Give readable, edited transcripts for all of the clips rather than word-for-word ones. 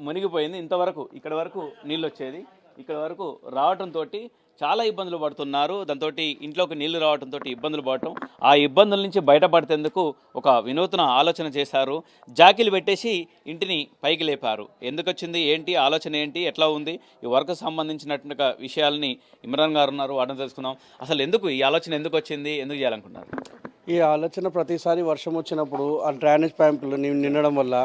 మునిగిపోయింది. ఇంతవరకు ఇక్కడ వరకు నీళ్ళు వచ్చేది, ఇక్కడ వరకు రావడంతో చాలా ఇబ్బందులు పడుతున్నారు. దాంతో ఇంట్లోకి నీళ్లు రావడంతో ఇబ్బందులు పడటం, ఆ ఇబ్బందుల నుంచి బయటపడేందుకు ఒక వినూత్న ఆలోచన చేశారు. జాకీలు పెట్టేసి ఇంటిని పైకి లేపారు. ఎందుకు వచ్చింది, ఏంటి ఆలోచన, ఏంటి, ఎట్లా ఉంది, ఈ వర్క్ సంబంధించినటువంటి విషయాలని ఇమ్రాన్ గారు ఉన్నారు, వాటిని తెలుసుకుందాం. అసలు ఎందుకు ఈ ఆలోచన ఎందుకు వచ్చింది, ఎందుకు చేయాలనుకున్నారు? ఈ ఆలోచన ప్రతిసారి వర్షం వచ్చినప్పుడు ఆ డ్రైనేజ్ పైపులు నిండడం వల్ల,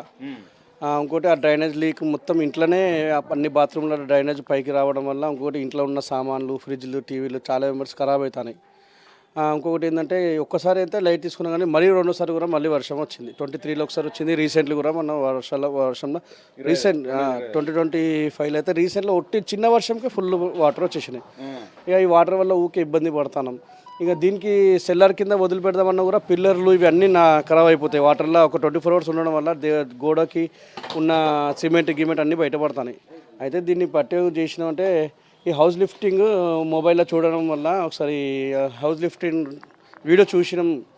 ఇంకోటి ఆ డ్రైనేజ్ లీక్ మొత్తం ఇంట్లోనే అన్ని బాత్రూంలో డ్రైనేజ్ పైకి రావడం వల్ల, ఇంకోటి ఇంట్లో ఉన్న సామాన్లు, ఫ్రిడ్జ్లు, టీవీలు చాలా మెంబర్స్ ఖరాబ్ అవుతాయి. ఇంకొకటి ఏంటంటే ఒక్కసారి అయితే లైట్ తీసుకున్నా కానీ మరీ రెండోసారి కూడా మళ్ళీ వర్షం వచ్చింది. 23లో ఒకసారి వచ్చింది, రీసెంట్లీ కూడా మన వర్షంలో రీసెంట్ 2025లో అయితే రీసెంట్లో ఒట్టి చిన్న వర్షంకి ఫుల్ వాటర్ వచ్చేసినాయి. ఇక ఈ వాటర్ వల్ల ఊకే ఇబ్బంది పడుతున్నాం. ఇక దీనికి సెల్లర్ కింద వదిలిపెడదామన్నా కూడా పిల్లర్లు ఇవన్నీ ఖరాబ్ అయిపోతాయి. వాటర్లో ఒక 24 hours ఉండడం వల్ల గోడకి ఉన్న సిమెంట్ గిమెంట్ అన్నీ బయటపడుతున్నాయి. అయితే దీన్ని పట్టే చేసినామంటే ఈ హౌస్ లిఫ్టింగ్ మొబైల్లో చూడడం వల్ల ఒకసారి హౌస్ లిఫ్టింగ్ వీడియో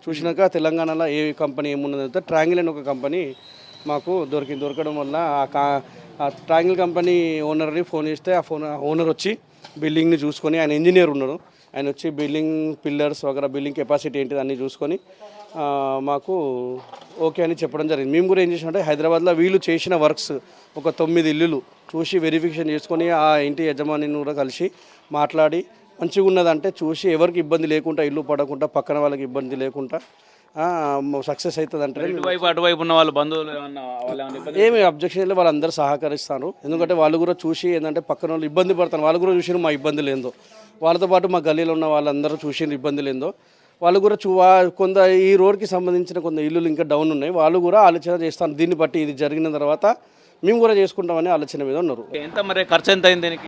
చూసినాక తెలంగాణలో ఏ కంపెనీ ఏమున్నదంటే ట్రాంగిల్ అని ఒక కంపెనీ మాకు దొరకడం వల్ల ఆ ట్రాంగిల్ కంపెనీ ఓనర్ని ఫోన్ చేస్తే ఆ ఓనర్ వచ్చి బిల్డింగ్ని చూసుకొని, ఆయన ఇంజనీర్ ఉన్నాడు, ఆయన వచ్చి బిల్డింగ్ పిల్లర్స్ వగర బిల్డింగ్ కెపాసిటీ ఏంటిది అన్నీ చూసుకొని మాకు ఓకే అని చెప్పడం జరిగింది. మేము కూడా ఏం చేసినట్టే హైదరాబాద్లో వీళ్ళు చేసిన వర్క్స్ ఒక 9 ఇల్లులు చూసి వెరిఫికేషన్ చేసుకొని ఆ ఇంటి యజమానిని కూడా కలిసి మాట్లాడి మంచిగా ఉన్నదంటే చూసి ఎవరికి ఇబ్బంది లేకుండా, ఇల్లు పడకుండా, పక్కన వాళ్ళకి ఇబ్బంది లేకుండా సక్సెస్ అవుతుంది అంటే అటువైపు ఉన్న వాళ్ళ బంధువులు ఏమి అబ్జెక్షన్ లేదు, వాళ్ళందరూ సహకరిస్తాను. ఎందుకంటే వాళ్ళు కూడా చూసి ఏంటంటే పక్కన వాళ్ళు ఇబ్బంది పడతాను, వాళ్ళు కూడా చూసిన మా ఇబ్బందులు ఏందో, వాళ్ళతో పాటు మా గల్లీలో ఉన్న వాళ్ళందరూ చూసిన ఇబ్బందులు ఏందో వాళ్ళు కూడా కొంత ఈ రోడ్కి సంబంధించిన కొంత ఇల్లులు ఇంకా డౌన్ ఉన్నాయి, వాళ్ళు కూడా ఆలోచన చేస్తాను. దీన్ని బట్టి ఇది జరిగిన తర్వాత మేము కూడా చేసుకుంటామని ఆలోచన మీద ఉన్నారు. ఎంత మరి ఖర్చు ఎంత అయింది దీనికి?